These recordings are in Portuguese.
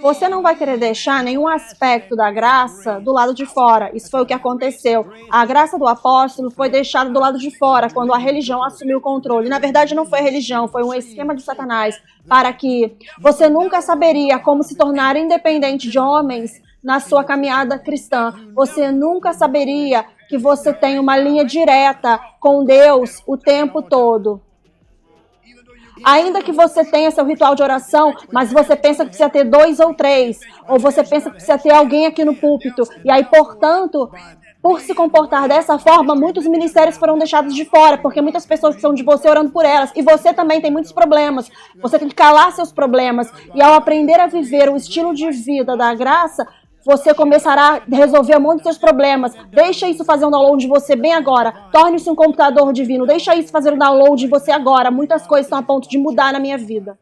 Você não vai querer deixar nenhum aspecto da graça do lado de fora. Isso foi o que aconteceu. A graça do apóstolo foi deixada do lado de fora quando a religião assumiu o controle. Na verdade, não foi a religião, foi um esquema de Satanás para que você nunca saberia como se tornar independente de homens na sua caminhada cristã. Você nunca saberia que você tem uma linha direta com Deus o tempo todo. Ainda que você tenha seu ritual de oração, mas você pensa que precisa ter 2 ou 3, ou você pensa que precisa ter alguém aqui no púlpito, e aí, portanto, por se comportar dessa forma, muitos ministérios foram deixados de fora, porque muitas pessoas precisam de você orando por elas, e você também tem muitos problemas, você tem que calar seus problemas, e ao aprender a viver o estilo de vida da graça, você começará a resolver um monte de seus problemas. Deixa isso fazer um download de você bem agora. Torne-se um computador divino. Deixa isso fazer um download de você agora. Muitas coisas estão a ponto de mudar na minha vida.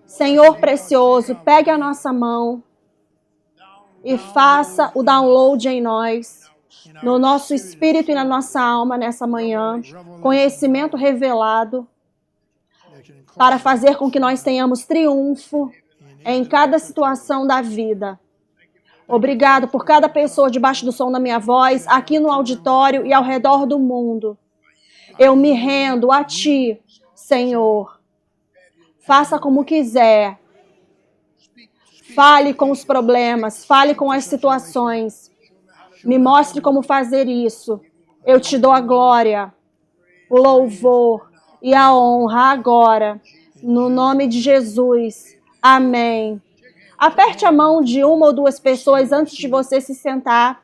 Senhor precioso, pegue a nossa mão e faça o download em nós, no nosso espírito e na nossa alma nessa manhã, conhecimento revelado, para fazer com que nós tenhamos triunfo em cada situação da vida. Obrigado por cada pessoa debaixo do som da minha voz, aqui no auditório e ao redor do mundo. Eu me rendo a Ti, Senhor. Faça como quiser. Fale com os problemas, fale com as situações. Me mostre como fazer isso. Eu te dou a glória, o louvor e a honra agora, no nome de Jesus. Amém. Aperte a mão de uma ou duas pessoas antes de você se sentar.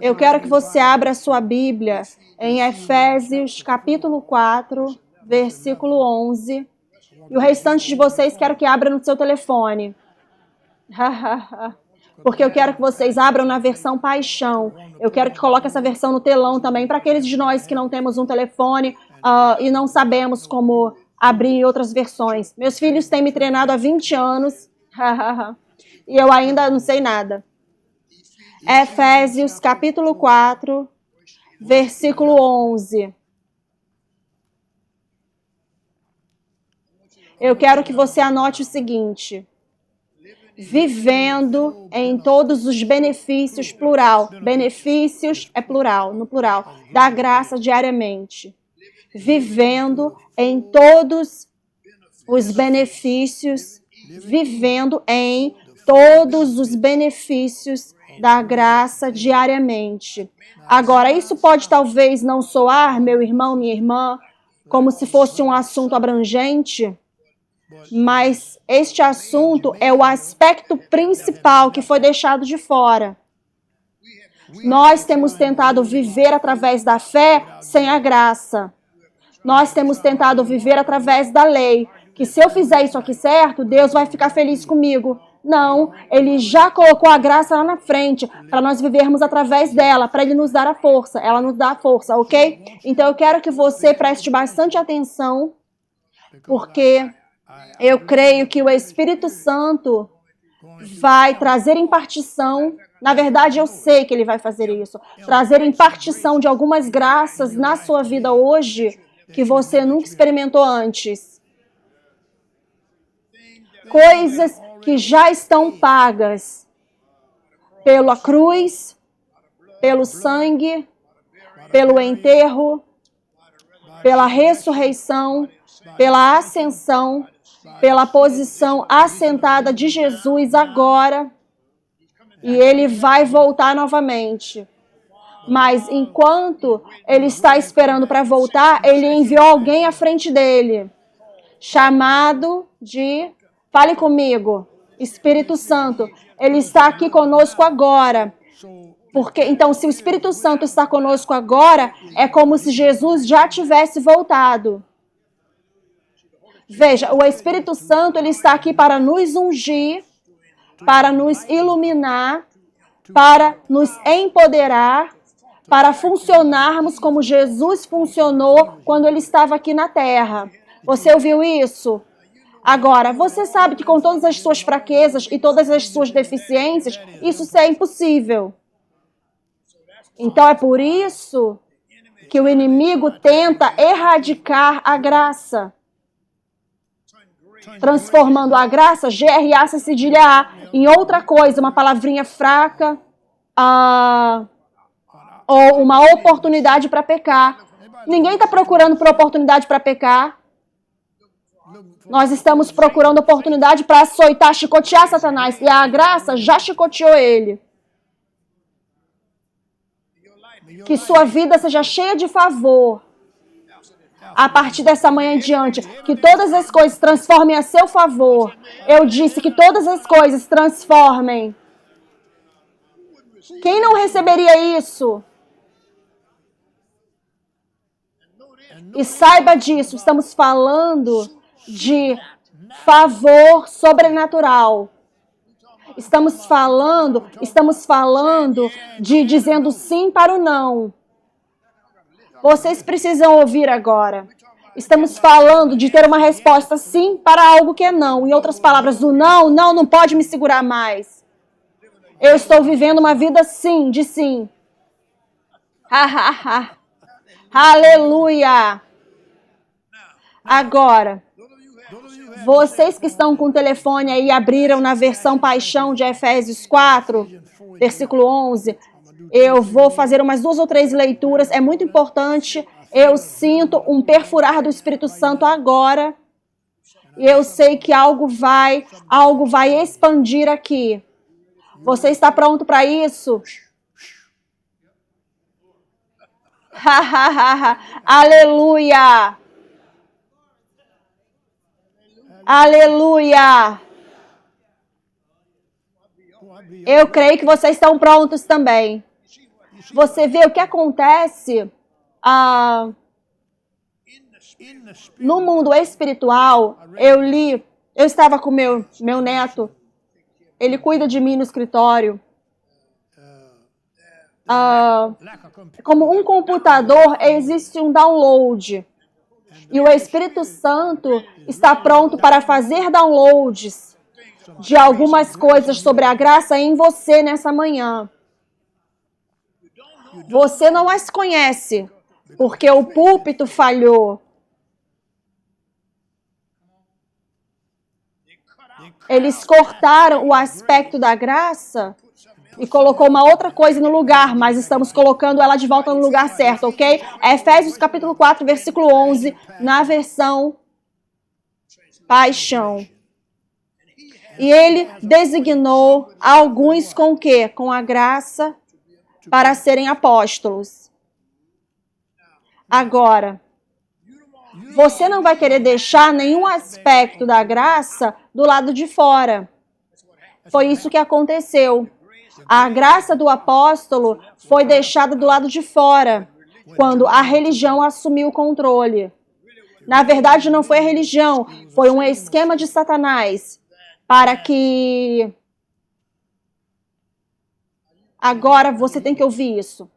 Eu quero que você abra a sua Bíblia em Efésios capítulo 4, versículo 11. E o restante de vocês quero que abra no seu telefone. Porque eu quero que vocês abram na versão Paixão. Eu quero que coloque essa versão no telão também, para aqueles de nós que não temos um telefone e não sabemos como abrir outras versões. Meus filhos têm me treinado há 20 anos e eu ainda não sei nada. Efésios capítulo 4, versículo 11. Eu quero que você anote o seguinte: vivendo em todos os benefícios, plural. Benefícios é plural, no plural. Da graça diariamente. Vivendo em todos os benefícios. Vivendo em todos os benefícios da graça diariamente. Agora, isso pode talvez não soar, meu irmão, minha irmã, como se fosse um assunto abrangente, mas este assunto é o aspecto principal que foi deixado de fora. Nós temos tentado viver através da fé sem a graça. Nós temos tentado viver através da lei, que se eu fizer isso aqui certo, Deus vai ficar feliz comigo. Não, Ele já colocou a graça lá na frente, para nós vivermos através dela, para Ele nos dar a força. Ela nos dá a força, ok? Então eu quero que você preste bastante atenção, porque eu creio que o Espírito Santo vai trazer impartição. Na verdade, eu sei que Ele vai fazer isso. Trazer impartição de algumas graças na sua vida hoje que você nunca experimentou antes. Coisas que já estão pagas pela cruz, pelo sangue, pelo enterro, pela ressurreição, pela ascensão, pela posição assentada de Jesus agora, e Ele vai voltar novamente. Mas enquanto Ele está esperando para voltar, Ele enviou alguém à frente dele, chamado de... Fale comigo, Espírito Santo. Ele está aqui conosco agora. Porque, então, se o Espírito Santo está conosco agora, é como se Jesus já tivesse voltado. Veja, o Espírito Santo ele está aqui para nos ungir, para nos iluminar, para nos empoderar, para funcionarmos como Jesus funcionou quando Ele estava aqui na Terra. Você ouviu isso? Agora, você sabe que com todas as suas fraquezas e todas as suas deficiências, isso é impossível. Então é por isso que o inimigo tenta erradicar a graça, transformando a graça, G-R-A-C cedilha A, em outra coisa, uma palavrinha fraca, ou uma oportunidade para pecar. Ninguém está procurando por oportunidade para pecar. Nós estamos procurando oportunidade para açoitar, chicotear Satanás. E a graça já chicoteou ele. Que sua vida seja cheia de favor. A partir dessa manhã em diante, que todas as coisas transformem a seu favor. Eu disse que todas as coisas transformem. Quem não receberia isso? E saiba disso, estamos falando de favor sobrenatural. Estamos falando de dizendo sim para o não. Vocês precisam ouvir agora. Estamos falando de ter uma resposta sim para algo que é não. Em outras palavras, o não pode me segurar mais. Eu estou vivendo uma vida sim, de sim. Aleluia! Agora, vocês que estão com o telefone aí, abriram na versão Paixão de Efésios 4, versículo 11, eu vou fazer umas 2 ou 3 leituras, é muito importante, eu sinto um perfurar do Espírito Santo agora, e eu sei que algo vai expandir aqui. Você está pronto para isso? Aleluia! Aleluia! Eu creio que vocês estão prontos também. Você vê o que acontece no mundo espiritual. Eu estava com meu neto, ele cuida de mim no escritório. Como um computador, existe um download. E o Espírito Santo está pronto para fazer downloads de algumas coisas sobre a graça em você nessa manhã. Você não as conhece, porque o púlpito falhou. Eles cortaram o aspecto da graça e colocou uma outra coisa no lugar, mas estamos colocando ela de volta no lugar certo, ok? Efésios capítulo 4, versículo 11, na versão Paixão. E ele designou alguns com o quê? Com a graça para serem apóstolos. Agora, você não vai querer deixar nenhum aspecto da graça do lado de fora. Foi isso que aconteceu. A graça do apóstolo foi deixada do lado de fora, quando a religião assumiu o controle. Na verdade, não foi a religião, foi um esquema de Satanás para que... Agora você tem que ouvir isso.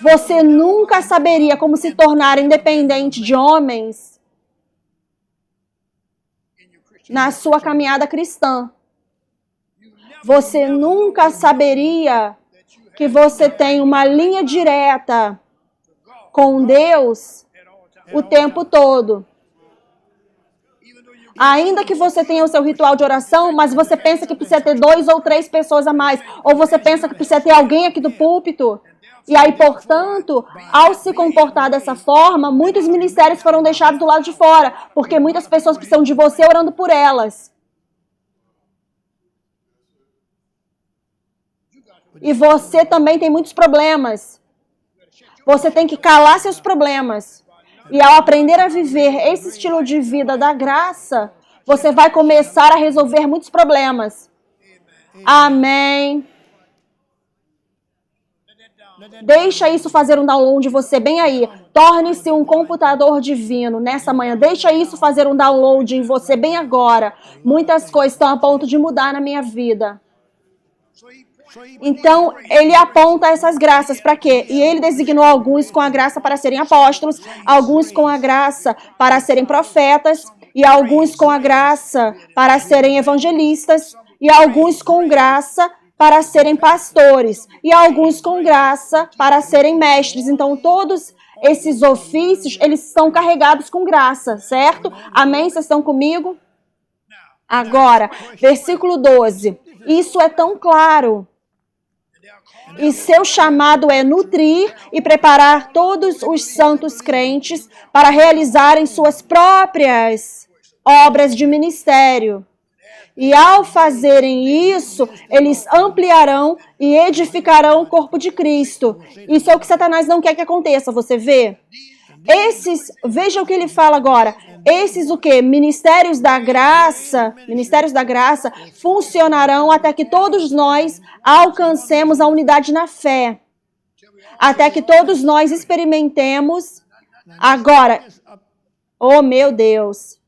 Você nunca saberia como se tornar independente de homens na sua caminhada cristã. Você nunca saberia que você tem uma linha direta com Deus o tempo todo. Ainda que você tenha o seu ritual de oração, mas você pensa que precisa ter 2 ou 3 pessoas a mais, ou você pensa que precisa ter alguém aqui do púlpito. E aí, portanto, ao se comportar dessa forma, muitos ministérios foram deixados do lado de fora, porque muitas pessoas precisam de você orando por elas. E você também tem muitos problemas. Você tem que calar seus problemas. E ao aprender a viver esse estilo de vida da graça, você vai começar a resolver muitos problemas. Amém. Deixa isso fazer um download de você bem aí. Torne-se um computador divino nessa manhã. Deixa isso fazer um download em você bem agora. Muitas coisas estão a ponto de mudar na minha vida. Então, ele aponta essas graças para quê? E ele designou alguns com a graça para serem apóstolos, alguns com a graça para serem profetas, e alguns com a graça para serem evangelistas, e alguns com graça para serem pastores, e alguns com graça para serem mestres. Então, todos esses ofícios, eles estão carregados com graça, certo? Amém? Vocês estão comigo? Agora, versículo 12. Isso é tão claro. E seu chamado é nutrir e preparar todos os santos crentes para realizarem suas próprias obras de ministério. E ao fazerem isso, eles ampliarão e edificarão o corpo de Cristo. Isso é o que Satanás não quer que aconteça, você vê? Veja o que ele fala agora. Esses o quê? Ministérios da graça funcionarão até que todos nós alcancemos a unidade na fé. Até que todos nós experimentemos agora. Oh, meu Deus.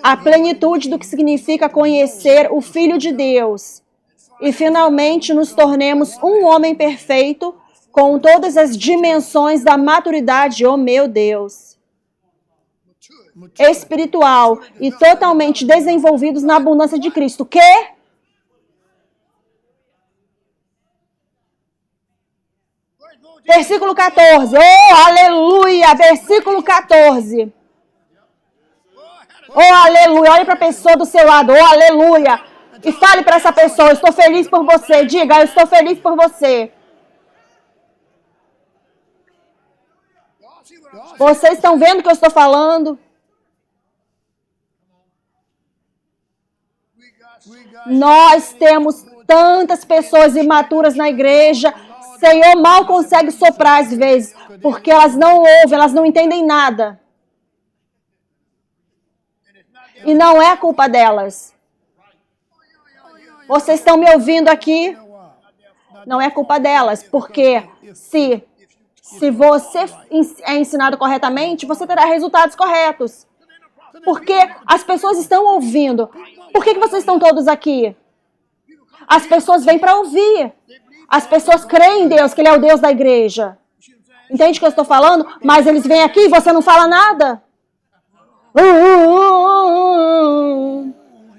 A plenitude do que significa conhecer o Filho de Deus. E finalmente nos tornemos um homem perfeito com todas as dimensões da maturidade, oh meu Deus, espiritual e totalmente desenvolvidos na abundância de Cristo. Que? Versículo 14. Oh, aleluia! Versículo 14. Oh, aleluia! Olhe para a pessoa do seu lado. Oh, aleluia! E fale para essa pessoa, eu estou feliz por você. Diga, eu estou feliz por você. Vocês estão vendo o que eu estou falando? Nós temos tantas pessoas imaturas na igreja. Senhor mal consegue soprar às vezes, porque elas não ouvem, elas não entendem nada. E não é a culpa delas. Vocês estão me ouvindo aqui? Não é culpa delas, porque se você é ensinado corretamente, você terá resultados corretos. Porque as pessoas estão ouvindo. Por que vocês estão todos aqui? As pessoas vêm para ouvir. As pessoas creem em Deus, que Ele é o Deus da igreja. Entende o que eu estou falando? Mas eles vêm aqui e você não fala nada.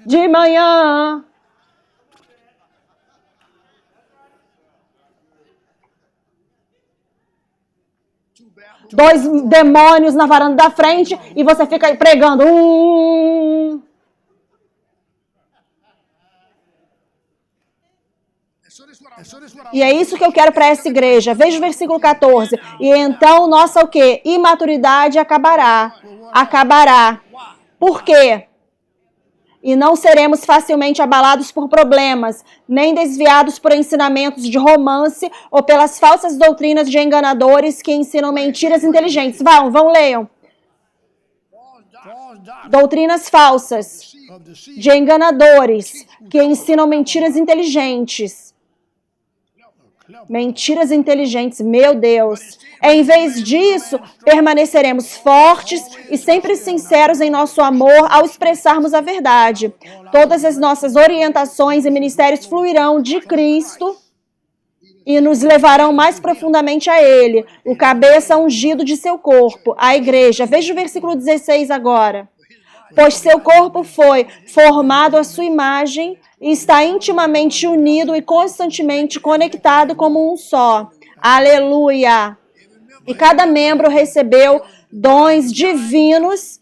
De manhã. Dois demônios na varanda da frente e você fica aí pregando. E é isso que eu quero para essa igreja. Veja o versículo 14. E então nossa o quê? Imaturidade acabará. Acabará. Por quê? E não seremos facilmente abalados por problemas, nem desviados por ensinamentos de romance ou pelas falsas doutrinas de enganadores que ensinam mentiras inteligentes. Vão, leiam. Doutrinas falsas de enganadores que ensinam mentiras inteligentes. Mentiras inteligentes, meu Deus. Em vez disso, permaneceremos fortes e sempre sinceros em nosso amor ao expressarmos a verdade. Todas as nossas orientações e ministérios fluirão de Cristo e nos levarão mais profundamente a Ele, o cabeça ungido de seu corpo, a igreja. Veja o versículo 16 agora. Pois seu corpo foi formado à sua imagem e está intimamente unido e constantemente conectado como um só. Aleluia! E cada membro recebeu dons divinos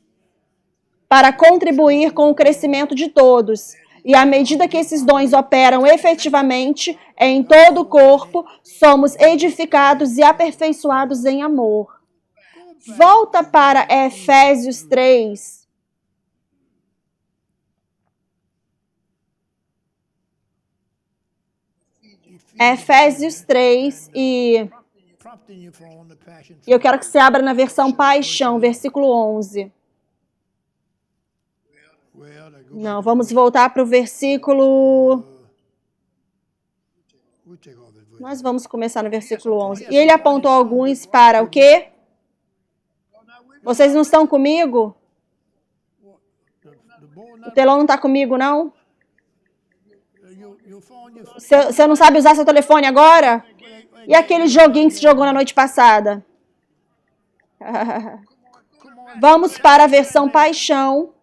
para contribuir com o crescimento de todos. E à medida que esses dons operam efetivamente em todo o corpo, somos edificados e aperfeiçoados em amor. Volta para Efésios 3. Efésios 3 e eu quero que você abra na versão Paixão, versículo 11. Não, vamos voltar para o versículo... Nós vamos começar no versículo 11. E ele apontou alguns para o quê? Vocês não estão comigo? O telão não está comigo, não? Você não sabe usar seu telefone agora? E aquele joguinho que você jogou na noite passada? Vamos para a versão Paixão.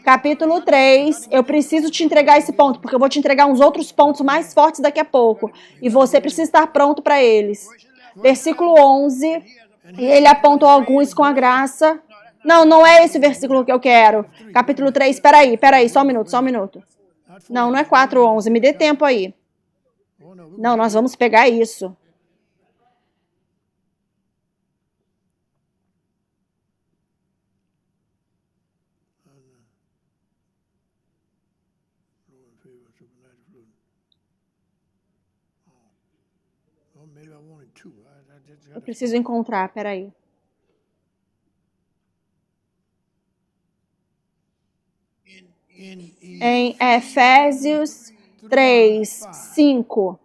Capítulo 3. Eu preciso te entregar esse ponto, porque eu vou te entregar uns outros pontos mais fortes daqui a pouco. E você precisa estar pronto para eles. Versículo 11. E ele apontou alguns com a graça. Não, não é esse versículo que eu quero. Capítulo 3. Espera aí, só um minuto. Não, não é 4:11. Me dê tempo aí. Não, nós vamos pegar isso. Eu preciso encontrar, peraí. Em Efésios 3:5.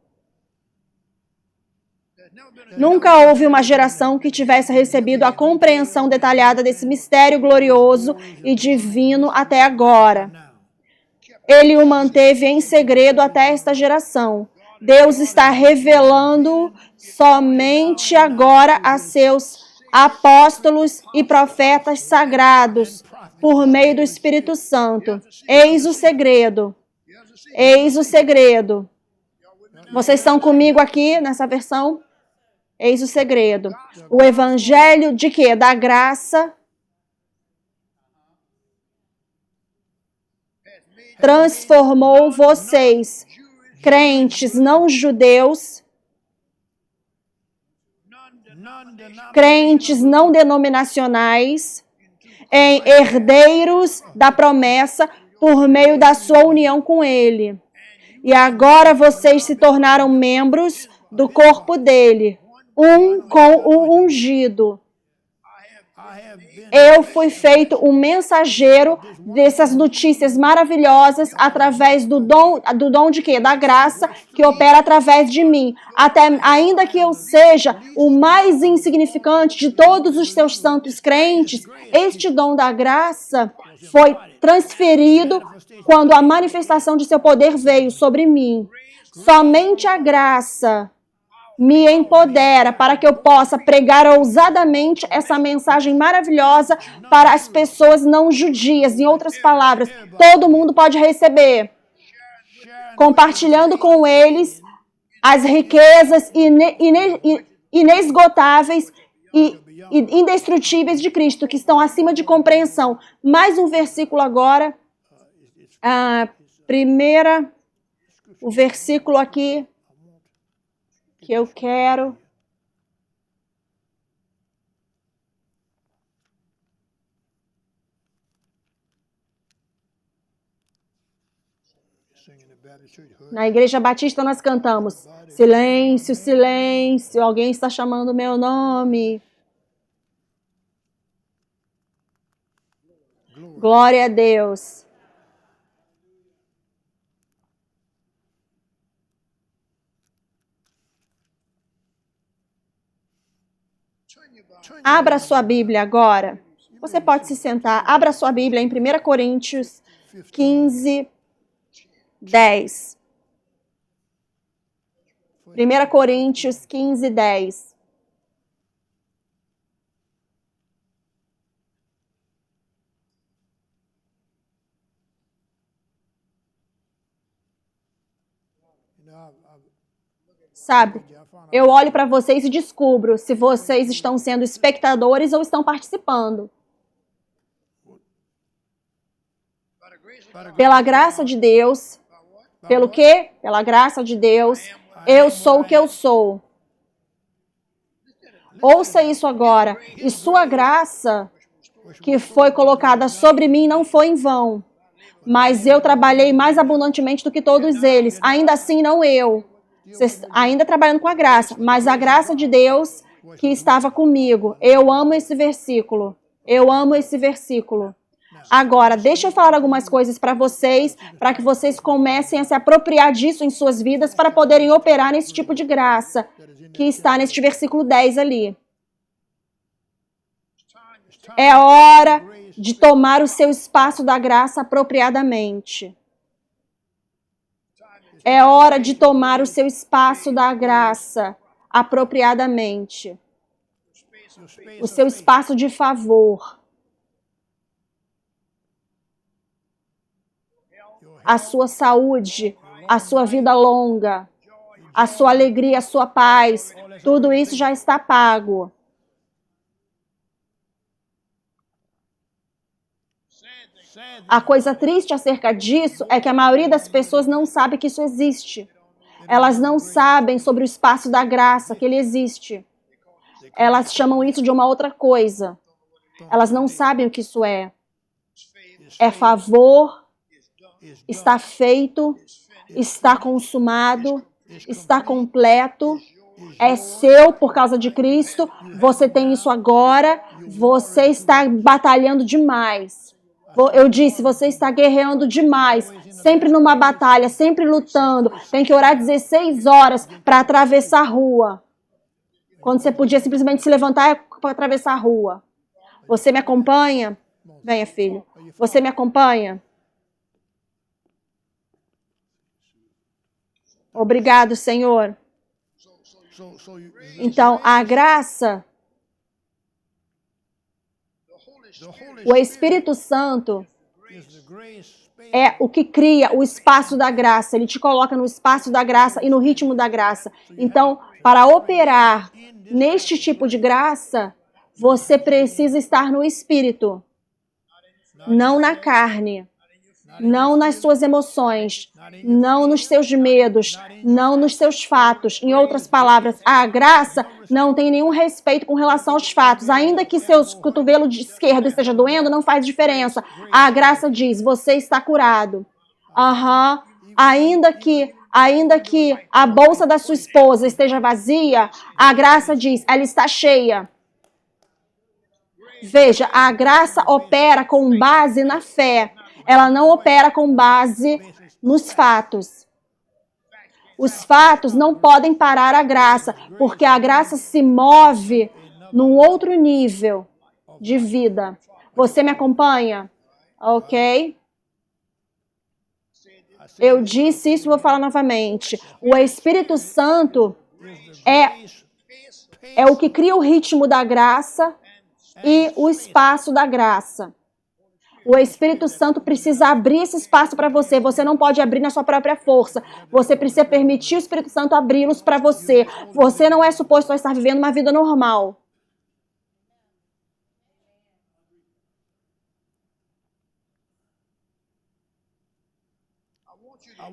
Nunca houve uma geração que tivesse recebido a compreensão detalhada desse mistério glorioso e divino até agora. Ele o manteve em segredo até esta geração. Deus está revelando somente agora a seus apóstolos e profetas sagrados por meio do Espírito Santo. Eis o segredo. Eis o segredo. Vocês estão comigo aqui nessa versão? Eis o segredo. O evangelho de quê? Da graça transformou vocês, crentes não judeus, crentes não denominacionais, em herdeiros da promessa por meio da sua união com Ele. E agora vocês se tornaram membros do corpo dele, um com o ungido. Eu fui feito um mensageiro dessas notícias maravilhosas através do dom de quê? Da graça que opera através de mim. Ainda que eu seja o mais insignificante de todos os seus santos crentes, este dom da graça foi transferido quando a manifestação de seu poder veio sobre mim. Somente a graça me empodera para que eu possa pregar ousadamente essa mensagem maravilhosa para as pessoas não judias. Em outras palavras, todo mundo pode receber, compartilhando com eles as riquezas inesgotáveis e indestrutíveis de Cristo, que estão acima de compreensão. Mais um versículo agora. O versículo aqui que eu quero. Na Igreja Batista nós cantamos: silêncio, silêncio, alguém está chamando meu nome. Glória a Deus. Abra sua Bíblia agora. Você pode se sentar. Abra sua Bíblia em 1 Coríntios 15, 10. 1 Coríntios 15, 10. Sabe, eu olho para vocês e descubro se vocês estão sendo espectadores ou estão participando. Pela graça de Deus. Pelo quê? Pela graça de Deus, eu sou o que eu sou. Ouça isso agora. E sua graça, que foi colocada sobre mim, não foi em vão. Mas eu trabalhei mais abundantemente do que todos eles. Ainda assim, não eu. Ainda trabalhando com a graça, mas a graça de Deus que estava comigo. Eu amo esse versículo. Eu amo esse versículo. Agora, deixa eu falar algumas coisas para vocês, para que vocês comecem a se apropriar disso em suas vidas para poderem operar nesse tipo de graça que está neste versículo 10 ali. É hora de tomar o seu espaço da graça apropriadamente. É hora de tomar o seu espaço da graça apropriadamente. O seu espaço de favor. A sua saúde, a sua vida longa, a sua alegria, a sua paz, tudo isso já está pago. A coisa triste acerca disso é que a maioria das pessoas não sabe que isso existe. Elas não sabem sobre o espaço da graça, que ele existe. Elas chamam isso de uma outra coisa. Elas não sabem o que isso é. É favor, está feito, está consumado, está completo, é seu por causa de Cristo, você tem isso agora, você está batalhando demais. Eu disse, você está guerreando demais, sempre numa batalha, sempre lutando, tem que orar 16 horas para atravessar a rua. Quando você podia simplesmente se levantar para atravessar a rua. Você me acompanha? Venha, filho. Você me acompanha? Obrigado, Senhor. Então, a graça, o Espírito Santo é o que cria o espaço da graça. Ele te coloca no espaço da graça e no ritmo da graça. Então, para operar neste tipo de graça, você precisa estar no Espírito, não na carne. Não nas suas emoções, não nos seus medos, não nos seus fatos. Em outras palavras, a graça não tem nenhum respeito com relação aos fatos. Ainda que seu cotovelo esquerdo esteja doendo, não faz diferença. A graça diz, você está curado. Ainda que a bolsa da sua esposa esteja vazia, a graça diz, ela está cheia. Veja, a graça opera com base na fé. Ela não opera com base nos fatos. Os fatos não podem parar a graça, porque a graça se move num outro nível de vida. Você me acompanha? Ok? Eu disse isso e vou falar novamente. O Espírito Santo é o que cria o ritmo da graça e o espaço da graça. O Espírito Santo precisa abrir esse espaço para você. Você não pode abrir na sua própria força. Você precisa permitir o Espírito Santo abri-los para você. Você não é suposto a estar vivendo uma vida normal.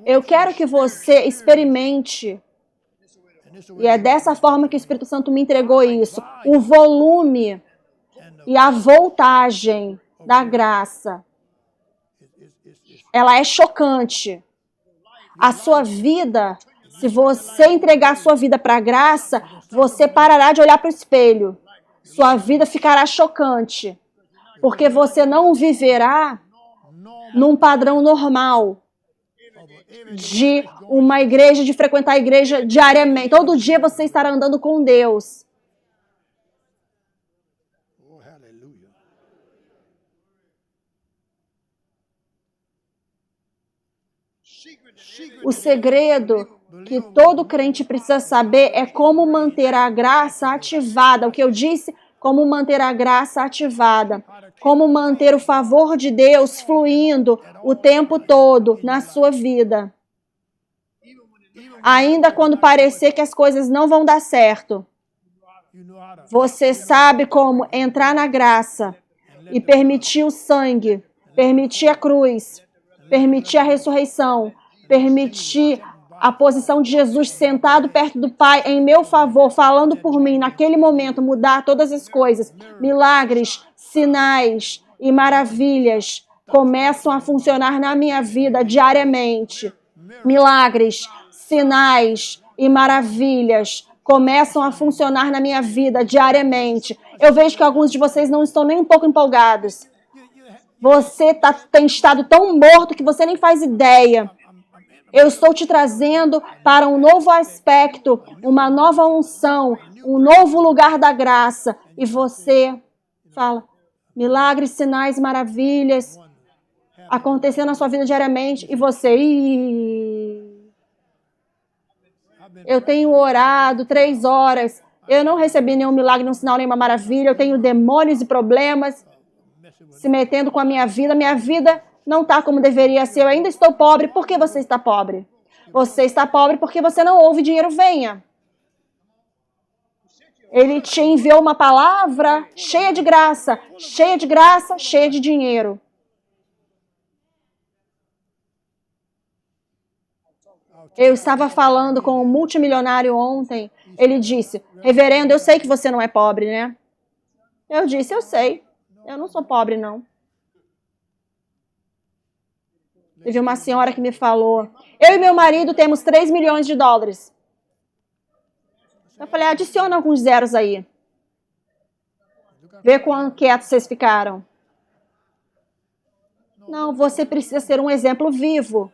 Eu quero que você experimente, e é dessa forma que o Espírito Santo me entregou isso, o volume e a voltagem da graça. Ela é chocante. A sua vida, se você entregar a sua vida para a graça, você parará de olhar para o espelho. Sua vida ficará chocante. Porque você não viverá num padrão normal de uma igreja, de frequentar a igreja diariamente. Todo dia você estará andando com Deus. O segredo que todo crente precisa saber é como manter a graça ativada. O que eu disse, como manter a graça ativada. Como manter o favor de Deus fluindo o tempo todo na sua vida. Ainda quando parecer que as coisas não vão dar certo. Você sabe como entrar na graça e permitir o sangue, permitir a cruz, permitir a ressurreição, permitir a posição de Jesus sentado perto do Pai em meu favor, falando por mim, naquele momento, mudar todas as coisas. Milagres, sinais e maravilhas começam a funcionar na minha vida diariamente. Milagres, sinais e maravilhas começam a funcionar na minha vida diariamente. Eu vejo que alguns de vocês não estão nem um pouco empolgados. Você tem estado tão morto que você nem faz ideia. Eu estou te trazendo para um novo aspecto, uma nova unção, um novo lugar da graça. E você fala, milagres, sinais, maravilhas acontecendo na sua vida diariamente. E você, eu tenho orado 3 horas, eu não recebi nenhum milagre, nenhum sinal, nenhuma maravilha. Eu tenho demônios e problemas se metendo com a minha vida não está como deveria ser. Eu ainda estou pobre. Por que você está pobre? Você está pobre porque você não ouve dinheiro venha. Ele te enviou uma palavra cheia de graça, cheia de dinheiro. Eu estava falando com um multimilionário ontem. Ele disse, reverendo, eu sei que você não é pobre, né? Eu disse, eu sei. Eu não sou pobre, não. Teve uma senhora que me falou, eu e meu marido temos 3 milhões de dólares. Eu falei, adiciona alguns zeros aí. Vê quão quietos vocês ficaram. Não, você precisa ser um exemplo vivo.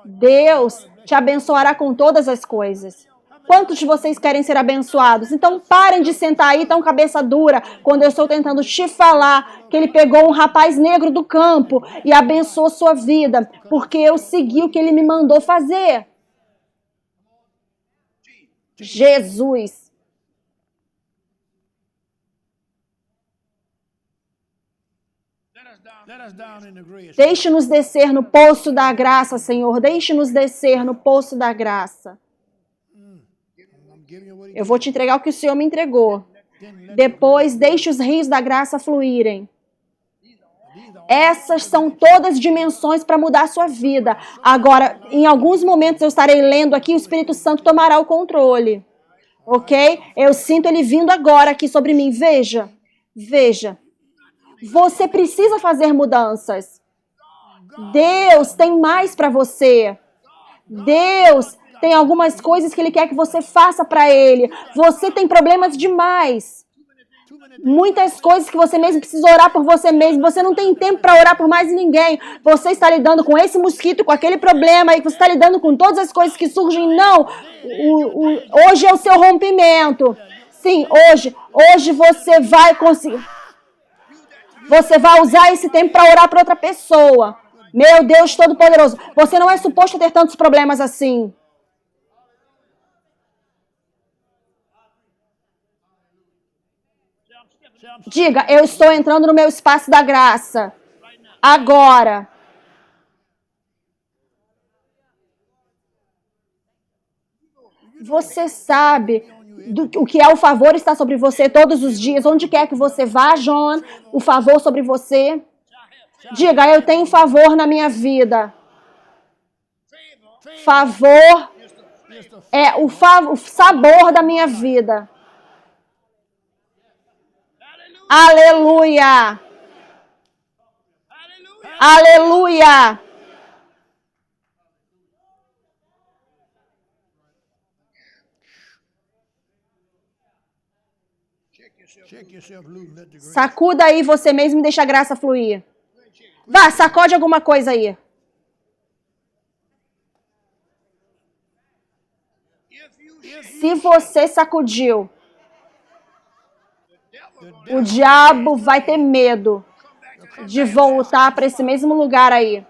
Deus te abençoará com todas as coisas. Quantos de vocês querem ser abençoados? Então parem de sentar aí tão cabeça dura quando eu estou tentando te falar que ele pegou um rapaz negro do campo e abençoou sua vida, porque eu segui o que ele me mandou fazer. Jesus. Deixe-nos descer no poço da graça, Senhor. Deixe-nos descer no poço da graça. Eu vou te entregar o que o Senhor me entregou. Depois, deixe os rios da graça fluírem. Essas são todas dimensões para mudar a sua vida. Agora, em alguns momentos eu estarei lendo aqui, o Espírito Santo tomará o controle. Ok? Eu sinto ele vindo agora aqui sobre mim. Veja, veja. Você precisa fazer mudanças. Deus tem mais para você. Deus tem algumas coisas que Ele quer que você faça para Ele. Você tem problemas demais. Muitas coisas que você mesmo precisa orar por você mesmo. Você não tem tempo para orar por mais ninguém. Você está lidando com esse mosquito, com aquele problema, e você está lidando com todas as coisas que surgem. Não. Hoje é o seu rompimento. Sim, hoje você vai conseguir. Você vai usar esse tempo para orar para outra pessoa. Meu Deus Todo-Poderoso. Você não é suposto ter tantos problemas assim. Diga, eu estou entrando no meu espaço da graça. Agora. Você sabe o que é o favor está sobre você todos os dias. Onde quer que você vá, John, o favor sobre você. Diga, eu tenho favor na minha vida. Favor é o sabor da minha vida. Aleluia! Aleluia! Sacuda aí você mesmo e deixa a graça fluir. Vá, sacode alguma coisa aí. Se você sacudiu, o diabo vai ter medo de voltar para esse mesmo lugar aí.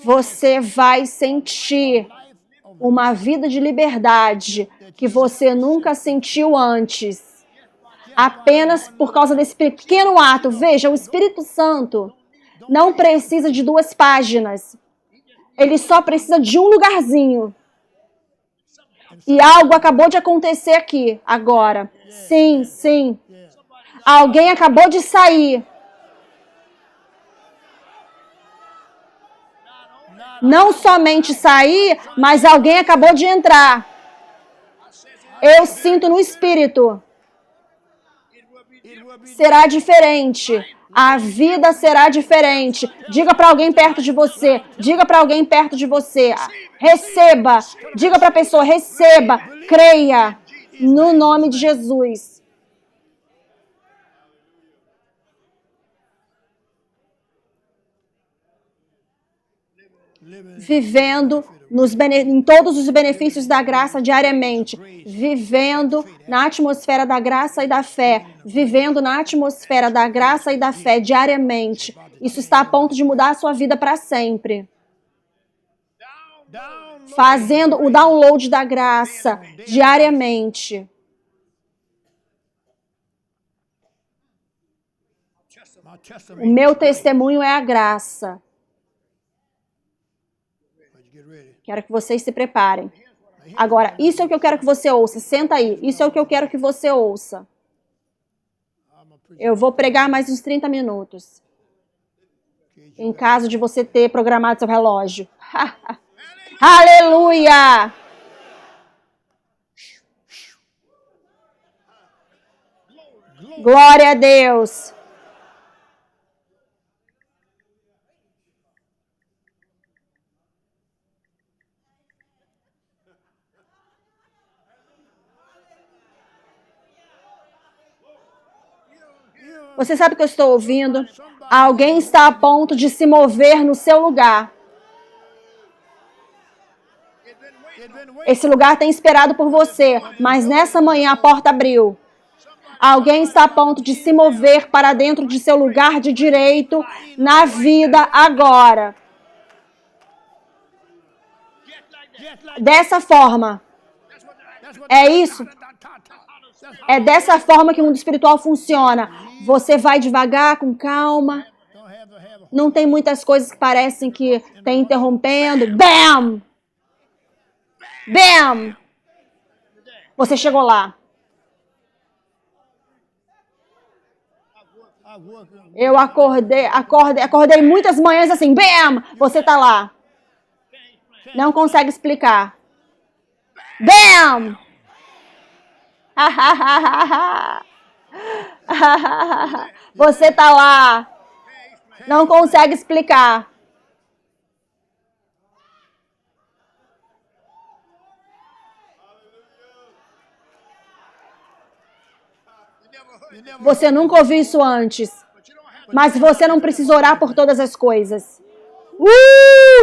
Você vai sentir uma vida de liberdade que você nunca sentiu antes. Apenas por causa desse pequeno ato. Veja, o Espírito Santo não precisa de 2 páginas. Ele só precisa de um lugarzinho. E algo acabou de acontecer aqui, agora. Sim, sim. Alguém acabou de sair. Não somente sair, mas alguém acabou de entrar. Eu sinto no Espírito. será diferente. A vida será diferente. Diga para alguém perto de você. Diga para alguém perto de você. Receba. Diga para a pessoa, receba. Creia. No nome de Jesus. Vivendo em todos os benefícios da graça diariamente, vivendo na atmosfera da graça e da fé, vivendo na atmosfera da graça e da fé diariamente. Isso está a ponto de mudar a sua vida para sempre. Fazendo o download da graça diariamente. O meu testemunho é a graça. Quero que vocês se preparem. Agora, isso é o que eu quero que você ouça. Senta aí. Isso é o que eu quero que você ouça. Eu vou pregar mais uns 30 minutos. Em caso de você ter programado seu relógio. Aleluia! Glória a Deus. Você sabe o que eu estou ouvindo? Alguém está a ponto de se mover no seu lugar. Esse lugar tem esperado por você, mas nessa manhã a porta abriu. Alguém está a ponto de se mover para dentro de seu lugar de direito na vida agora. Dessa forma. É isso. É dessa forma que o mundo espiritual funciona. Você vai devagar, com calma. Não tem muitas coisas que parecem que tem interrompendo. Bam! Bam! Você chegou lá. Eu acordei muitas manhãs assim. Bam! Você tá lá. Não consegue explicar. Bam! Você tá lá. Não consegue explicar. Você nunca ouviu isso antes. Mas você não precisa orar por todas as coisas.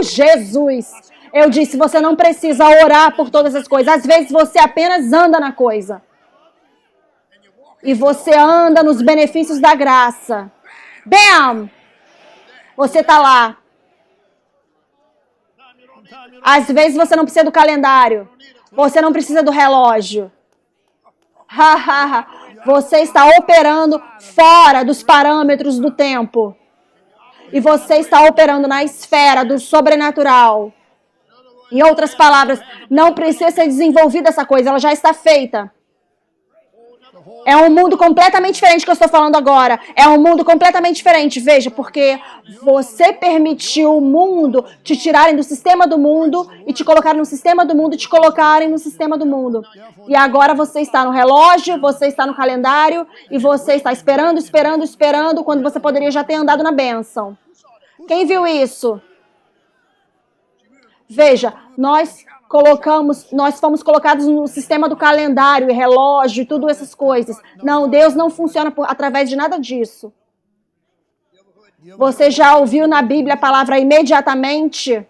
Jesus! Eu disse, você não precisa orar por todas as coisas. Às vezes você apenas anda na coisa. E você anda nos benefícios da graça. Bam! Você tá lá. Às vezes você não precisa do calendário. Você não precisa do relógio. Você está operando fora dos parâmetros do tempo. E você está operando na esfera do sobrenatural. Em outras palavras, não precisa ser desenvolvida essa coisa, ela já está feita. É um mundo completamente diferente que eu estou falando agora. É um mundo completamente diferente. Veja, porque você permitiu o mundo te tirarem do sistema do mundo e te colocarem no sistema do mundo e te colocarem no sistema do mundo. E agora você está no relógio, você está no calendário e você está esperando, quando você poderia já ter andado na bênção. Quem viu isso? Veja, nós fomos colocados no sistema do calendário e relógio e tudo essas coisas. Não, Deus não funciona através de nada disso. Você já ouviu na Bíblia a palavra imediatamente?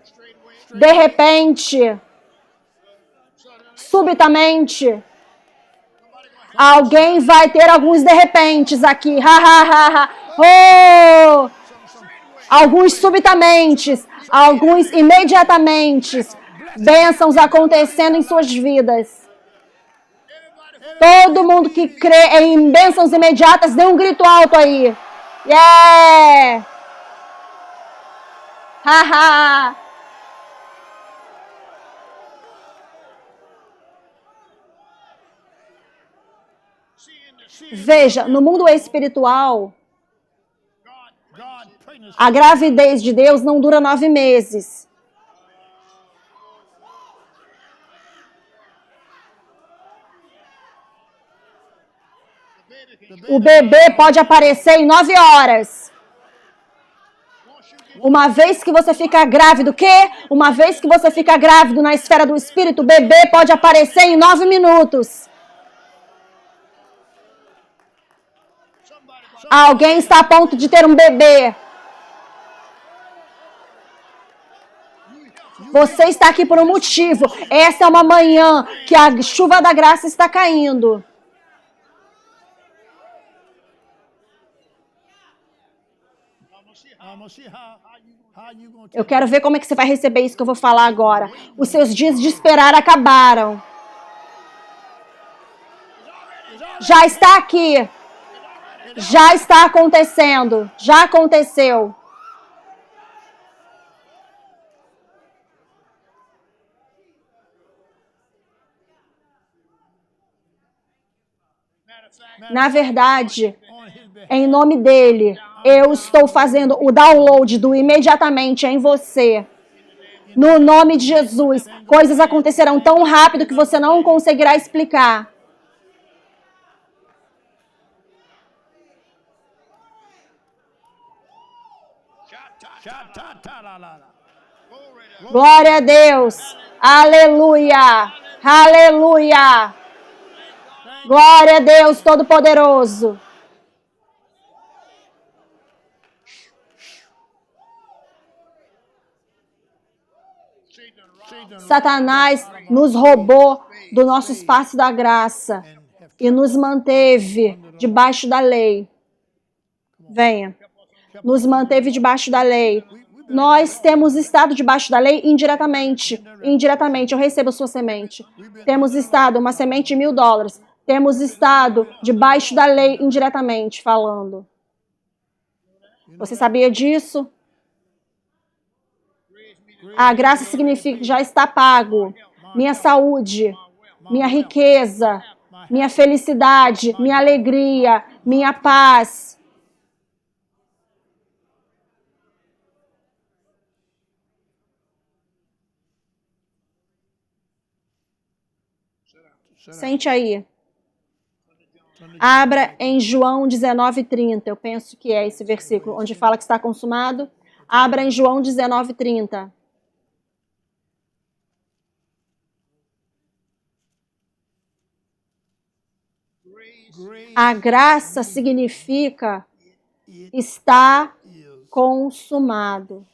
De repente? Subitamente? Alguém vai ter alguns de repentes aqui. Oh! Alguns subitamente, alguns imediatamente. Bênçãos acontecendo em suas vidas. Todo mundo que crê em bênçãos imediatas, dê um grito alto aí. Yeah! Haha! Veja, no mundo espiritual, a gravidez de Deus não dura 9 meses. O bebê pode aparecer em 9 horas. Uma vez que você fica grávido, o quê? Uma vez que você fica grávido na esfera do espírito, o bebê pode aparecer em 9 minutos. Alguém está a ponto de ter um bebê. Você está aqui por um motivo. Essa é uma manhã que a chuva da graça está caindo. Eu quero ver como é que você vai receber isso que eu vou falar agora. Os seus dias de esperar acabaram. Já está aqui. Já está acontecendo. Já aconteceu. Na verdade, em nome dele, eu estou fazendo o download do imediatamente em você. No nome de Jesus, coisas acontecerão tão rápido que você não conseguirá explicar. Glória a Deus. Aleluia. Aleluia. Glória a Deus Todo-Poderoso. Satanás nos roubou do nosso espaço da graça e nos manteve debaixo da lei. Venha. Nos manteve debaixo da lei. Nós temos estado debaixo da lei indiretamente. Indiretamente, eu recebo sua semente. Temos estado, uma semente de $1.000. Temos estado debaixo da lei indiretamente, falando. Você sabia disso? A graça significa que já está pago. Minha saúde, minha riqueza, minha felicidade, minha alegria, minha paz. Sente aí. Abra em João 19:30. Eu penso que é esse versículo onde fala que está consumado. Abra em João 19:30. A graça significa está consumado.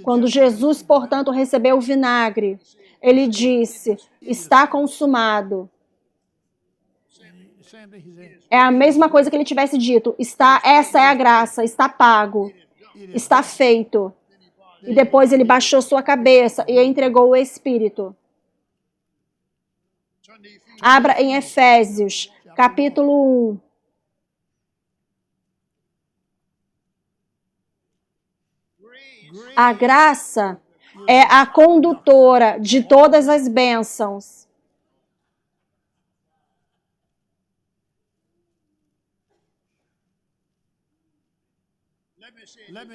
Quando Jesus, portanto, recebeu o vinagre, ele disse, está consumado. É a mesma coisa que ele tivesse dito, essa é a graça, está pago, está feito. E depois ele baixou sua cabeça e entregou o Espírito. Abra em Efésios, capítulo 1. A graça é a condutora de todas as bênçãos.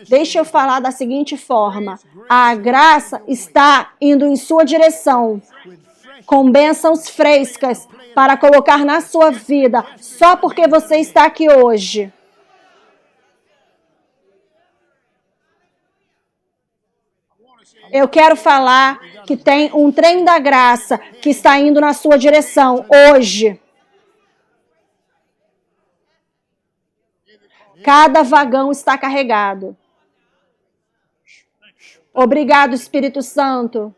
Deixa eu falar da seguinte forma. A graça está indo em sua direção, com bênçãos frescas, para colocar na sua vida, só porque você está aqui hoje. Eu quero falar que tem um trem da graça que está indo na sua direção hoje. Cada vagão está carregado. Obrigado, Espírito Santo.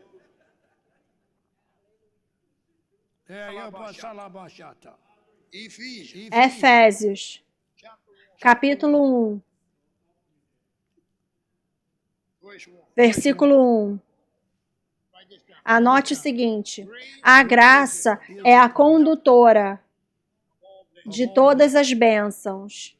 Efésios, capítulo 1. Versículo 1. Anote o seguinte. A graça é a condutora de todas as bênçãos.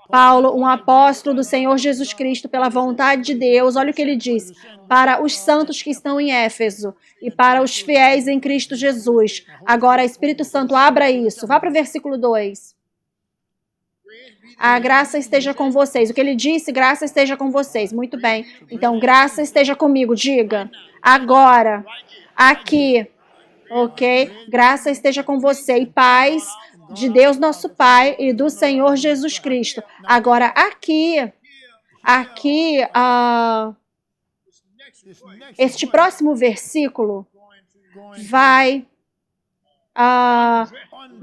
Paulo, um apóstolo do Senhor Jesus Cristo, pela vontade de Deus, olha o que ele diz. Para os santos que estão em Éfeso e para os fiéis em Cristo Jesus. Agora, Espírito Santo, abra isso. Vá para o versículo 2. A graça esteja com vocês. O que ele disse, graça esteja com vocês. Muito bem. Então, graça esteja comigo. Diga. Agora. Aqui. Ok? Graça esteja com você. E paz de Deus nosso Pai e do Senhor Jesus Cristo. Agora, aqui, este próximo versículo vai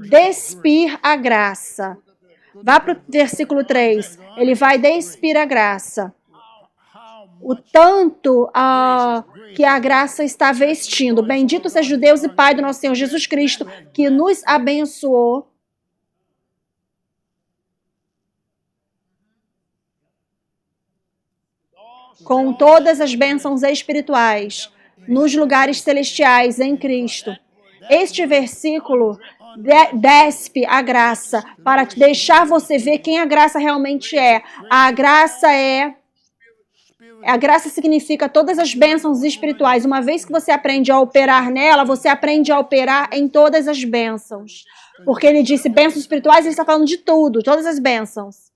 despir a graça. Vá para o versículo 3. Ele vai despir a graça. O tanto que a graça está vestindo. Bendito seja o Deus e Pai do nosso Senhor Jesus Cristo, que nos abençoou com todas as bênçãos espirituais nos lugares celestiais em Cristo. Este versículo despe a graça para te deixar você ver quem a graça realmente é. A graça significa todas as bênçãos espirituais. Uma vez que você aprende a operar nela, você aprende a operar em todas as bênçãos. Porque ele disse bênçãos espirituais, ele está falando de tudo, todas as bênçãos.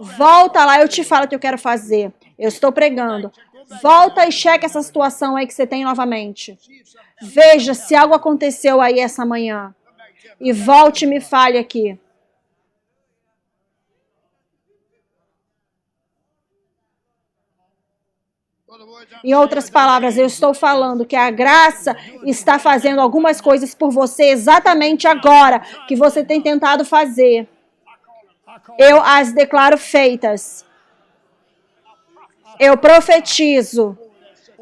Volta lá, eu te falo o que eu quero fazer. Eu estou pregando. Volta e cheque essa situação aí que você tem novamente. Veja se algo aconteceu aí essa manhã. E volte e me fale aqui. Em outras palavras, eu estou falando que a graça está fazendo algumas coisas por você exatamente agora que você tem tentado fazer. Eu as declaro feitas. Eu profetizo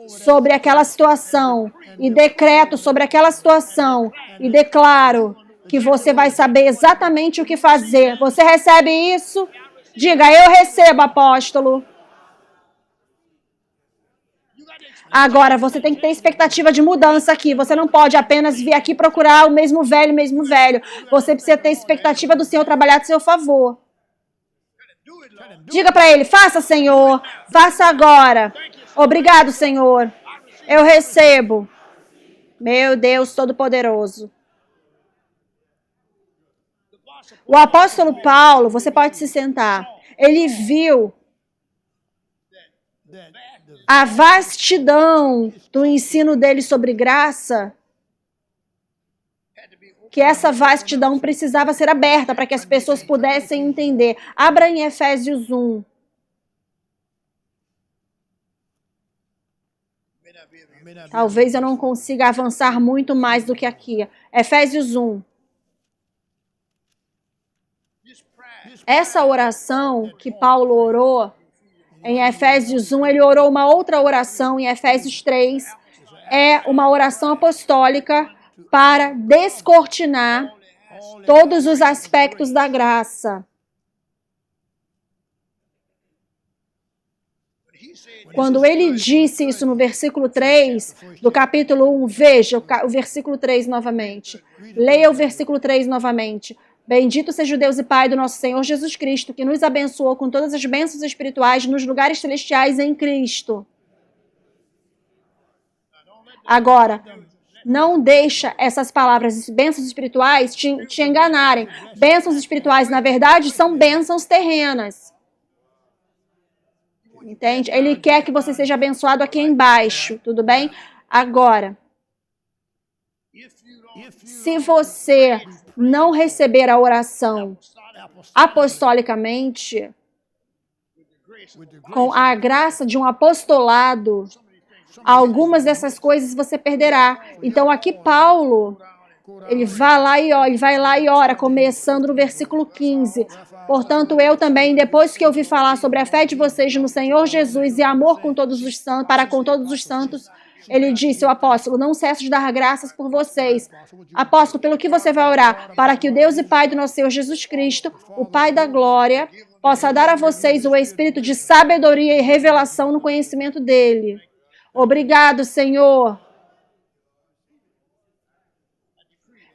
sobre aquela situação e decreto sobre aquela situação e declaro que você vai saber exatamente o que fazer. Você recebe isso? Diga, eu recebo, apóstolo. Agora, você tem que ter expectativa de mudança aqui. Você não pode apenas vir aqui procurar o mesmo velho, mesmo velho. Você precisa ter expectativa do Senhor trabalhar do seu favor. Diga para ele, faça, Senhor. Faça agora. Obrigado, Senhor. Eu recebo. Meu Deus Todo-Poderoso. O apóstolo Paulo, você pode se sentar. Ele viu a vastidão do ensino dele sobre graça, que essa vastidão precisava ser aberta para que as pessoas pudessem entender. Abra em Efésios 1. Talvez eu não consiga avançar muito mais do que aqui. Efésios 1. Essa oração que Paulo orou, em Efésios 1, ele orou uma outra oração em Efésios 3. É uma oração apostólica para descortinar todos os aspectos da graça. Quando ele disse isso no versículo 3 do capítulo 1, veja o versículo 3 novamente. Leia o versículo 3 novamente. Bendito seja o Deus e Pai do nosso Senhor Jesus Cristo, que nos abençoou com todas as bênçãos espirituais nos lugares celestiais em Cristo. Agora, não deixa essas palavras, bênçãos espirituais, te enganarem. Bênçãos espirituais, na verdade, são bênçãos terrenas. Entende? Ele quer que você seja abençoado aqui embaixo, tudo bem? Agora, se você não receber a oração apostolicamente, com a graça de um apostolado, algumas dessas coisas você perderá. Então aqui Paulo, ele vai lá e ora, começando no versículo 15. Portanto, eu também, depois que ouvi falar sobre a fé de vocês no Senhor Jesus e amor com todos os santos, para com todos os santos, ele disse, o apóstolo, não cesso de dar graças por vocês. Apóstolo, pelo que você vai orar? Para que o Deus e Pai do nosso Senhor Jesus Cristo, o Pai da glória, possa dar a vocês o espírito de sabedoria e revelação no conhecimento dele. Obrigado, Senhor.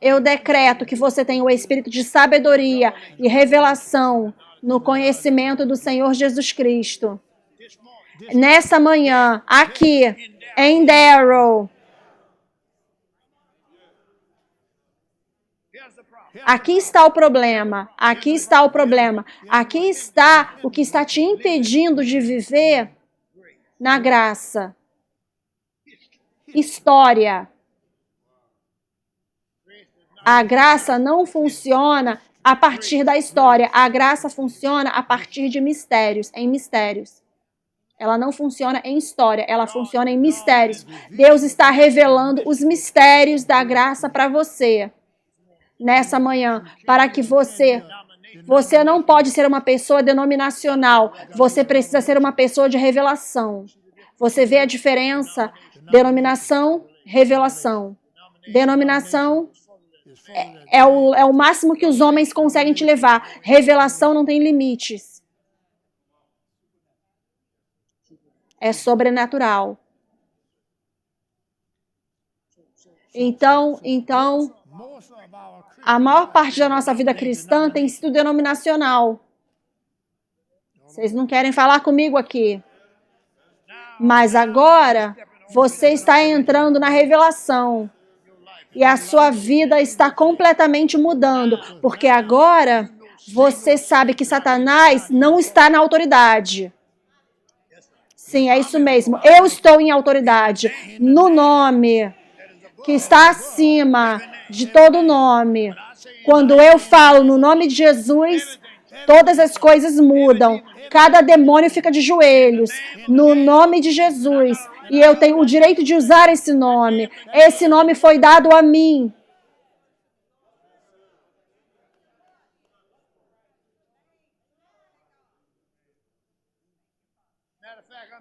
Eu decreto que você tenha o espírito de sabedoria e revelação no conhecimento do Senhor Jesus Cristo. Nessa manhã, aqui, em Darrow. Aqui está o problema. Aqui está o problema. Aqui está o que está te impedindo de viver na graça. História. A graça não funciona a partir da história. A graça funciona a partir de mistérios, em mistérios. Ela não funciona em história, ela funciona em mistérios. Deus está revelando os mistérios da graça para você nessa manhã, para que você não pode ser uma pessoa denominacional, você precisa ser uma pessoa de revelação. Você vê a diferença? Denominação, revelação. Denominação é o máximo que os homens conseguem te levar. Revelação não tem limites. É sobrenatural. Então, a maior parte da nossa vida cristã tem sido denominacional. Vocês não querem falar comigo aqui. Mas agora, você está entrando na revelação. E a sua vida está completamente mudando. Porque agora, você sabe que Satanás não está na autoridade. Sim, é isso mesmo. Eu estou em autoridade. No nome que está acima de todo nome. Quando eu falo no nome de Jesus, todas as coisas mudam. Cada demônio fica de joelhos. No nome de Jesus. E eu tenho o direito de usar esse nome. Esse nome foi dado a mim.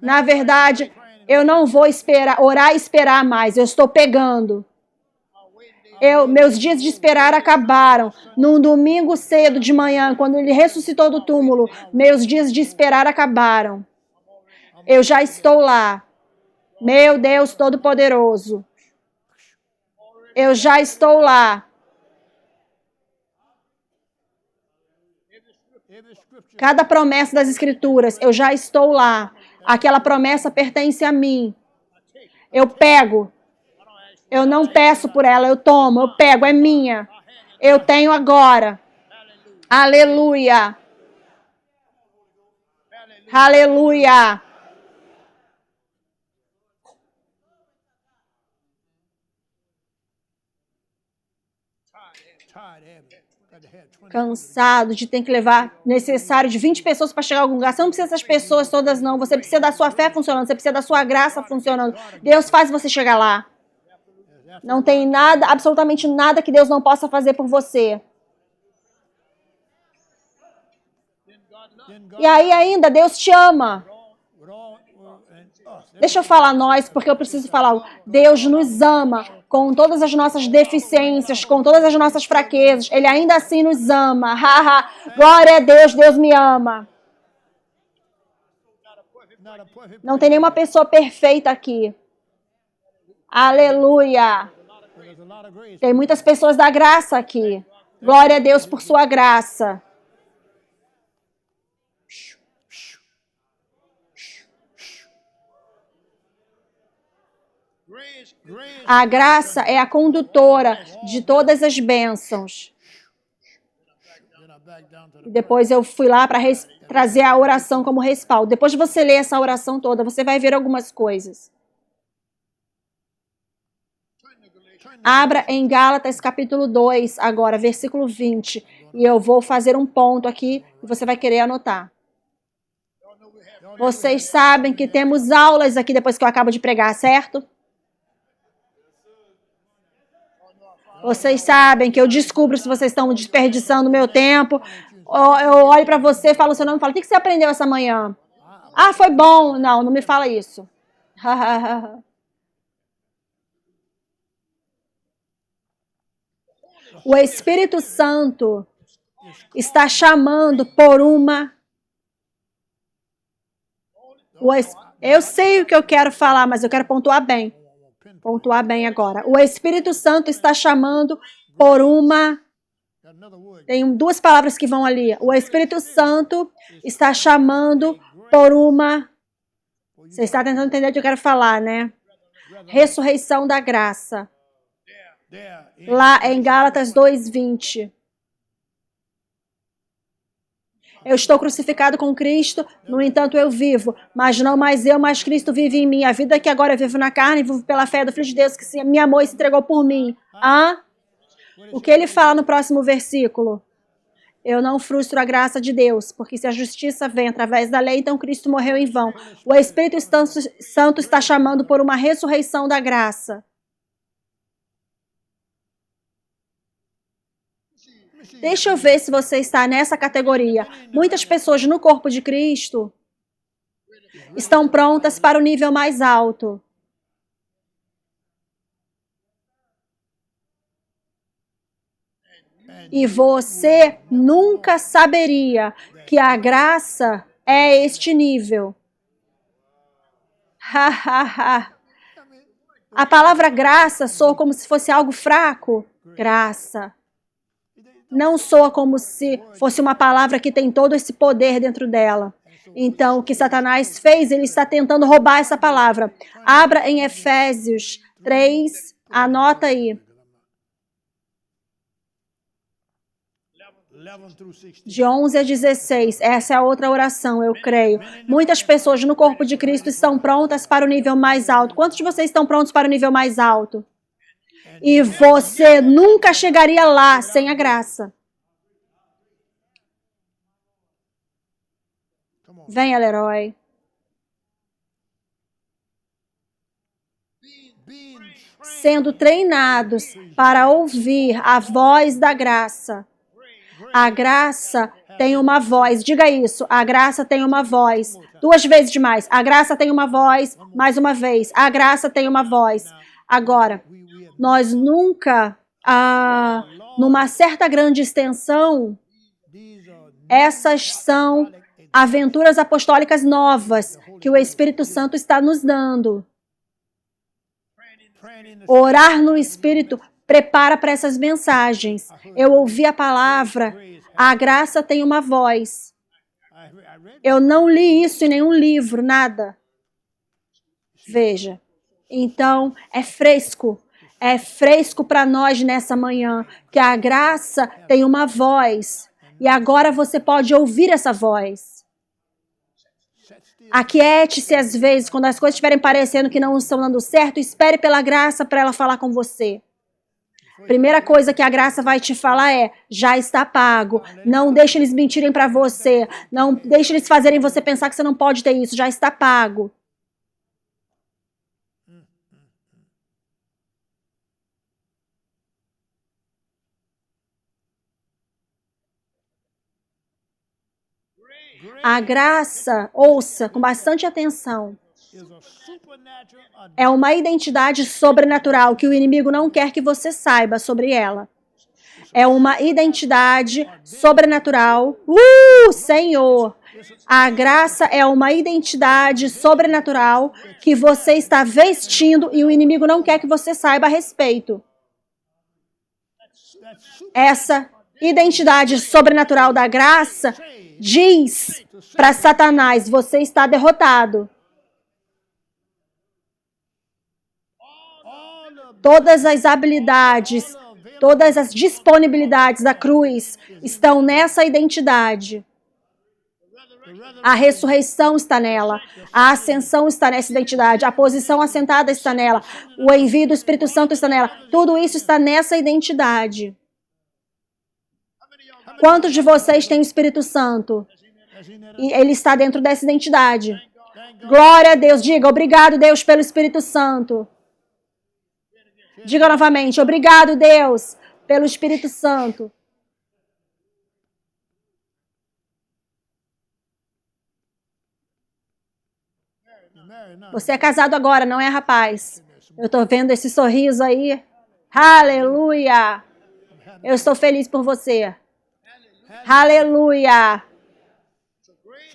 Na verdade, eu não vou orar e esperar mais. Eu estou pegando. Meus dias de esperar acabaram. Num domingo cedo de manhã, quando ele ressuscitou do túmulo, meus dias de esperar acabaram. Eu já estou lá. Meu Deus Todo-Poderoso. Eu já estou lá. Cada promessa das Escrituras, eu já estou lá. Aquela promessa pertence a mim. Eu pego. Eu não peço por ela, eu tomo, eu pego, é minha. Eu tenho agora. Aleluia. Aleluia. Cansado de ter que levar necessário de 20 pessoas para chegar a algum lugar. Você não precisa dessas pessoas todas, não. Você precisa da sua fé funcionando. Você precisa da sua graça funcionando. Deus faz você chegar lá. Não tem nada, absolutamente nada que Deus não possa fazer por você. E aí ainda, Deus te ama. Deixa eu falar nós, porque eu preciso falar. Deus nos ama com todas as nossas deficiências, com todas as nossas fraquezas. Ele ainda assim nos ama. Glória a Deus, Deus me ama. Não tem nenhuma pessoa perfeita aqui. Aleluia. Tem muitas pessoas da graça aqui. Glória a Deus por sua graça. A graça é a condutora de todas as bênçãos. Depois eu fui lá para trazer a oração como respaldo. Depois de você ler essa oração toda, você vai ver algumas coisas. Abra em Gálatas capítulo 2, agora, versículo 20. E eu vou fazer um ponto aqui e você vai querer anotar. Vocês sabem que temos aulas aqui depois que eu acabo de pregar, certo? Vocês sabem que eu descubro se vocês estão desperdiçando o meu tempo. Eu olho para você, falo o seu nome e falo, o que você aprendeu essa manhã? Ah, foi bom. Não, não me fala isso. O Espírito Santo está chamando por uma... Eu sei o que eu quero falar, mas eu quero pontuar bem. Pontuar bem agora. O Espírito Santo está chamando por uma... Tem duas palavras que vão ali. O Espírito Santo está chamando por uma... Você está tentando entender o que eu quero falar, né? Ressurreição da graça. Lá em Gálatas 2:20. Eu estou crucificado com Cristo, no entanto eu vivo. Mas não mais eu, mas Cristo vive em mim. A vida que agora eu vivo na carne, vivo pela fé do Filho de Deus que me amou e se entregou por mim. O que ele fala no próximo versículo? Eu não frustro a graça de Deus, porque se a justiça vem através da lei, então Cristo morreu em vão. O Espírito Santo está chamando por uma ressurreição da graça. Deixa eu ver se você está nessa categoria. Muitas pessoas no corpo de Cristo estão prontas para o nível mais alto. E você nunca saberia que a graça é este nível. A palavra graça soa como se fosse algo fraco. Graça. Não soa como se fosse uma palavra que tem todo esse poder dentro dela. Então, o que Satanás fez, ele está tentando roubar essa palavra. Abra em Efésios 3, anota aí. De 11 a 16, essa é a outra oração, eu creio. Muitas pessoas no corpo de Cristo estão prontas para o nível mais alto. Quantos de vocês estão prontos para o nível mais alto? E você nunca chegaria lá sem a graça. Venha, Leroy. Sendo treinados para ouvir a voz da graça. A graça tem uma voz. Diga isso. A graça tem uma voz. 2 vezes demais. A graça tem uma voz. Mais uma vez. A graça tem uma voz. Agora, nós nunca, numa certa grande extensão, essas são aventuras apostólicas novas que o Espírito Santo está nos dando. Orar no Espírito prepara para essas mensagens. Eu ouvi a palavra, a graça tem uma voz. Eu não li isso em nenhum livro, nada. Veja. Então, é fresco. É fresco para nós nessa manhã, que a graça tem uma voz. E agora você pode ouvir essa voz. Aquiete-se às vezes, quando as coisas estiverem parecendo que não estão dando certo, espere pela graça para ela falar com você. Primeira coisa que a graça vai te falar é, já está pago. Não deixe eles mentirem para você. Não deixe eles fazerem você pensar que você não pode ter isso. Já está pago. A graça, ouça com bastante atenção, é uma identidade sobrenatural que o inimigo não quer que você saiba sobre ela. É uma identidade sobrenatural. Senhor! A graça é uma identidade sobrenatural que você está vestindo e o inimigo não quer que você saiba a respeito. Essa identidade sobrenatural da graça diz para Satanás, você está derrotado. Todas as habilidades, todas as disponibilidades da cruz estão nessa identidade. A ressurreição está nela. A ascensão está nessa identidade. A posição assentada está nela. O envio do Espírito Santo está nela. Tudo isso está nessa identidade. Quantos de vocês têm o Espírito Santo? E ele está dentro dessa identidade. Glória a Deus. Diga, obrigado, Deus, pelo Espírito Santo. Diga novamente, obrigado, Deus, pelo Espírito Santo. Você é casado agora, não é, rapaz? Eu estou vendo esse sorriso aí. Aleluia! Eu estou feliz por você. Aleluia!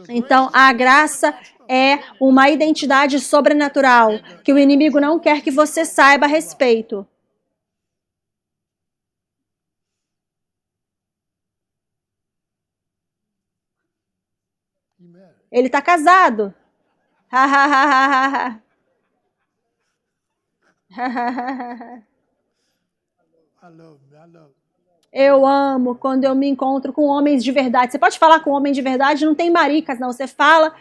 Então, a graça é uma identidade sobrenatural que o inimigo não quer que você saiba a respeito. Ele está casado. Eu amo quando eu me encontro com homens de verdade. Você pode falar com homem de verdade, não tem maricas, não. Você fala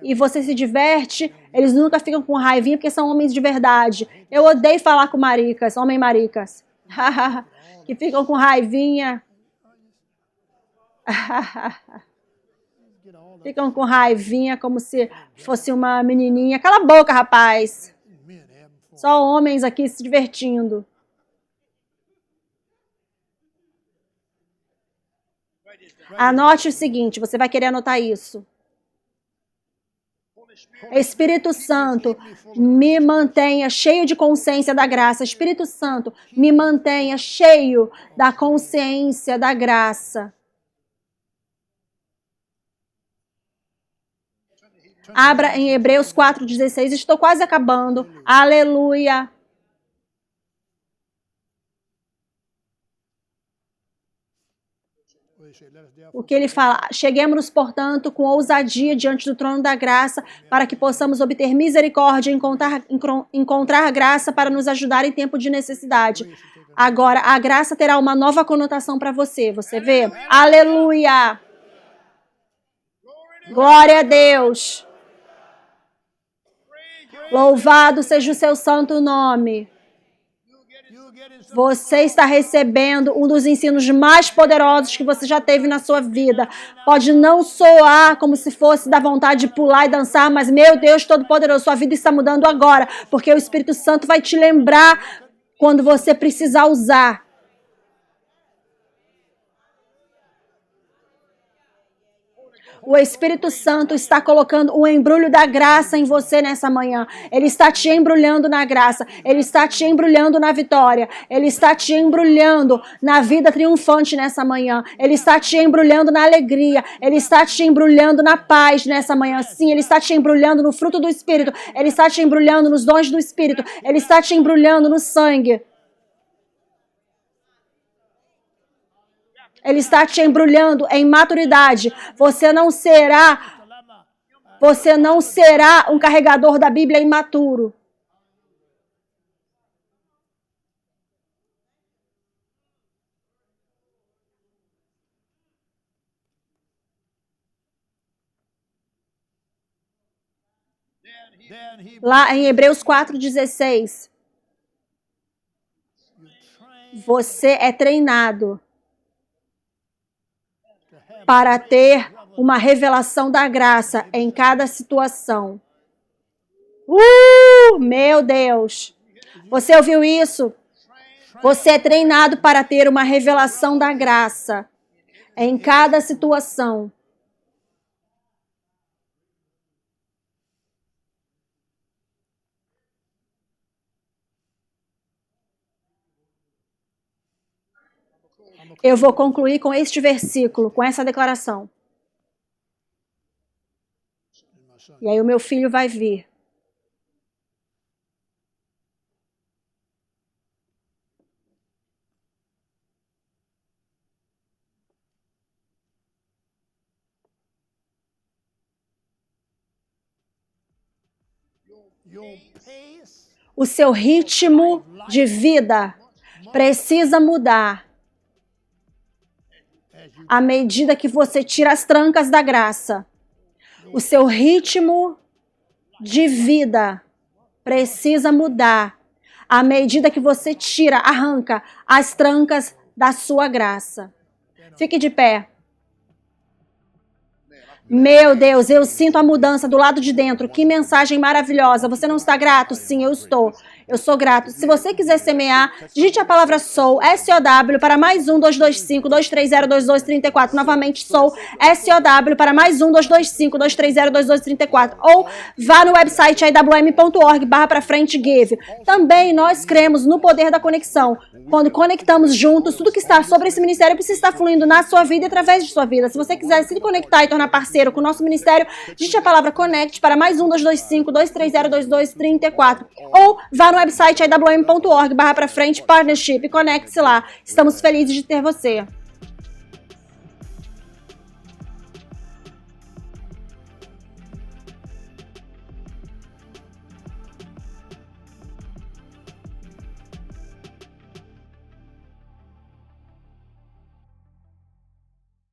e você se diverte. Eles nunca ficam com raivinha porque são homens de verdade. Eu odeio falar com maricas, homem maricas. Que ficam com raivinha. Ficam com raivinha como se fosse uma menininha. Cala a boca, rapaz. Só homens aqui se divertindo. Anote o seguinte, você vai querer anotar isso. Espírito Santo, me mantenha cheio de consciência da graça. Espírito Santo, me mantenha cheio da consciência da graça. Abra em Hebreus 4,16. Estou quase acabando. Aleluia. O que ele fala? Cheguemos, portanto, com ousadia diante do trono da graça, para que possamos obter misericórdia e encontrar graça para nos ajudar em tempo de necessidade. Agora, a graça terá uma nova conotação para você. Você vê? Aleluia! Glória a Deus! Louvado seja o seu santo nome. Você está recebendo um dos ensinos mais poderosos que você já teve na sua vida. Pode não soar como se fosse da vontade de pular e dançar, mas, meu Deus Todo-Poderoso, sua vida está mudando agora, porque o Espírito Santo vai te lembrar quando você precisar usar. O Espírito Santo está colocando o embrulho da graça em você nessa manhã. Ele está te embrulhando na graça. Ele está te embrulhando na vitória. Ele está te embrulhando na vida triunfante nessa manhã. Ele está te embrulhando na alegria. Ele está te embrulhando na paz nessa manhã. Sim, Ele está te embrulhando no fruto do Espírito. Ele está te embrulhando nos dons do Espírito. Ele está te embrulhando no sangue. Ele está te embrulhando em maturidade. Você não será um carregador da Bíblia imaturo. Lá em Hebreus 4,16, você é treinado para ter uma revelação da graça em cada situação. Meu Deus! Você ouviu isso? Você é treinado para ter uma revelação da graça em cada situação. Eu vou concluir com este versículo, com essa declaração. E aí o meu filho vai vir. O seu ritmo de vida precisa mudar à medida que você tira as trancas da graça. O seu ritmo de vida precisa mudar à medida que você arranca as trancas da sua graça. Fique de pé. Meu Deus, eu sinto a mudança do lado de dentro. Que mensagem maravilhosa. Você não está grato? Sim, eu estou. Eu sou grato. Se você quiser semear, digite a palavra SOW, S-O-W, para mais 1-225-230-2234. Novamente, SOW, S-O-W, para mais 1-225-230-2234. Ou vá no website iwm.org/give. Também nós cremos no poder da conexão. Quando conectamos juntos, tudo que está sobre esse ministério precisa estar fluindo na sua vida e através de sua vida. Se você quiser se conectar e tornar parceiro com o nosso ministério, digite a palavra CONNECT para mais 1-225-230-2234. Ou vá no website iwm.org/partnership e conecte-se lá. Estamos felizes de ter você.